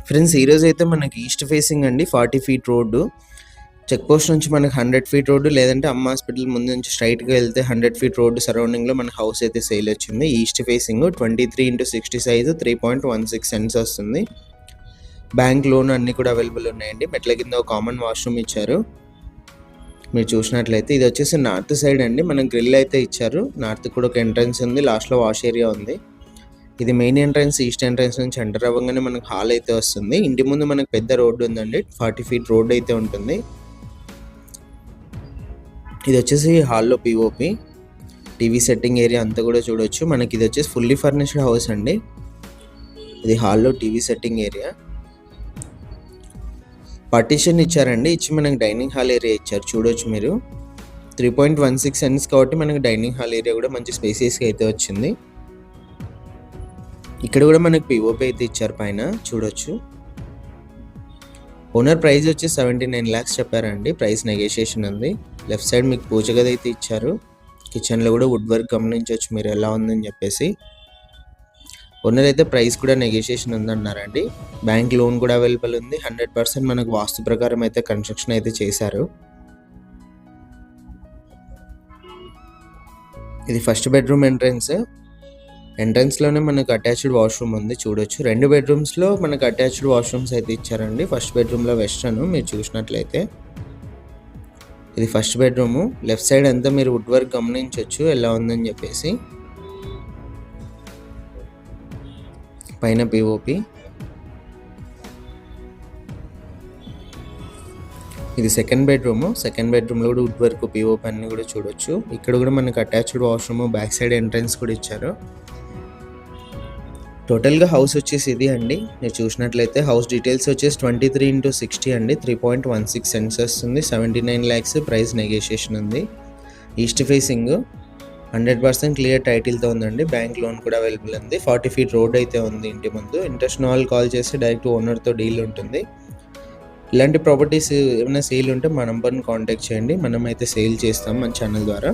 Friends ఈరోజు అయితే మనకి ఈస్ట్ ఫేసింగ్ అండి 40 ఫీట్ రోడ్డు. చెక్ పోస్ట్ నుంచి మనకి 100 ఫీట్ రోడ్డు, లేదంటే అమ్మ హాస్పిటల్ ముందు నుంచి స్ట్రైట్గా వెళ్తే 100 ఫీట్ రోడ్డు సరౌండింగ్లో మన హౌస్ అయితే సేల్ వచ్చింది. East facing 23x60 size 3.16 cents వస్తుంది. బ్యాంక్ లోన్ అన్నీ కూడా అవైలబుల్ ఉన్నాయండి. మెట్ల కింద ఒక కామన్ వాష్రూమ్ ఇచ్చారు. మీరు చూసినట్లయితే ఇది వచ్చేసి నార్త్ సైడ్ అండి. మనం గ్రిల్ అయితే ఇచ్చారు. నార్త్ కూడా ఒక ఎంట్రన్స్ ఉంది, లాస్ట్లో వాష్ ఏరియా ఉంది. ఇది మెయిన్ ఎంట్రన్స్. ఈస్ట్ ఎంట్రన్స్ నుంచి ఎంటర్ అవ్వగానే మనకు హాల్ అయితే వస్తుంది. ఇంటి ముందు మనకు పెద్ద రోడ్డు ఉందండి, 40 ఫీట్ రోడ్ అయితే ఉంటుంది. ఇది వచ్చేసి హాల్లో పిఓపి, టీవీ సెట్టింగ్ ఏరియా అంతా కూడా చూడొచ్చు. మనకి ఇది వచ్చేసి ఫుల్లీ ఫర్నిష్డ్ హౌస్ అండి. ఇది హాల్లో టీవీ సెట్టింగ్ ఏరియా. పార్టీషన్ ఇచ్చారండి, ఇచ్చి మనకి డైనింగ్ హాల్ ఏరియా ఇచ్చారు. చూడొచ్చు మీరు 3.16 సెంట్స్ కాబట్టి మనకి డైనింగ్ హాల్ ఏరియా కూడా మంచి స్పేసియస్గా అయితే వచ్చింది. ఇక్కడ కూడా మనకి పిఓపి అయితే ఇచ్చారు పైన, చూడొచ్చు. ఓనర్ ప్రైస్ వచ్చి 79 lakhs చెప్పారండి. ప్రైస్ నెగోషియేషన్ ఉంది. లెఫ్ట్ సైడ్ మీకు పూజ గది అయితే ఇచ్చారు. కిచెన్లో కూడా వుడ్ వర్క్ గమనించవచ్చు మీరు ఎలా ఉందని చెప్పేసి. ఓనర్ అయితే ప్రైస్ కూడా నెగోషియేషన్ ఉందన్నారండి. బ్యాంక్ లోన్ కూడా అవైలబుల్ ఉంది. 100% మనకు వాస్తు ప్రకారం అయితే కన్స్ట్రక్షన్ అయితే చేశారు. ఇది ఫస్ట్ బెడ్రూమ్ ఎంట్రన్స్లోనే మనకు అటాచ్డ్ వాష్రూమ్ ఉంది, చూడొచ్చు. 2 బెడ్రూమ్స్లో మనకు అటాచ్డ్ వాష్రూమ్స్ అయితే ఇచ్చారండి. ఫస్ట్ బెడ్రూమ్లో వెస్టర్న్ మీరు చూసినట్లయితే ఇది ఫస్ట్ బెడ్రూము. లెఫ్ట్ సైడ్ అంతా మీరు వుడ్ వర్క్ గమనించవచ్చు ఎలా ఉందని చెప్పేసి. పైన పిఓపి. ఇది సెకండ్ బెడ్రూమ్లో కూడా వుడ్ వర్క్ పిఓపి అన్ని కూడా చూడొచ్చు. ఇక్కడ కూడా మనకు attached washroom, back side entrance కూడా ఇచ్చారు. టోటల్గా హౌస్ వచ్చేసి ఇది అండి. మీరు చూసినట్లయితే హౌస్ డీటెయిల్స్ వచ్చేసి 23x60 అండి, 3.16 సెంట్స్ వస్తుంది. 79 lakhs ప్రైస్ నెగోషియేషన్ ఉంది. ఈస్ట్ ఫేసింగ్ 100% క్లియర్ టైటిల్తో ఉందండి. బ్యాంక్ లోన్ కూడా అవైలబుల్ ఉంది. 40 ఫీట్ రోడ్ అయితే ఉంది ఇంటి ముందు. ఇంట్రెస్ట్ ఉన్న వాళ్ళు కాల్ చేస్తే డైరెక్ట్ ఓనర్తో డీల్ ఉంటుంది. ఇలాంటి ప్రాపర్టీస్ ఏమైనా సేల్ ఉంటే మా నంబర్ని కాంటాక్ట్ చేయండి. మనం అయితే సేల్ చేస్తాం మన ఛానల్ ద్వారా.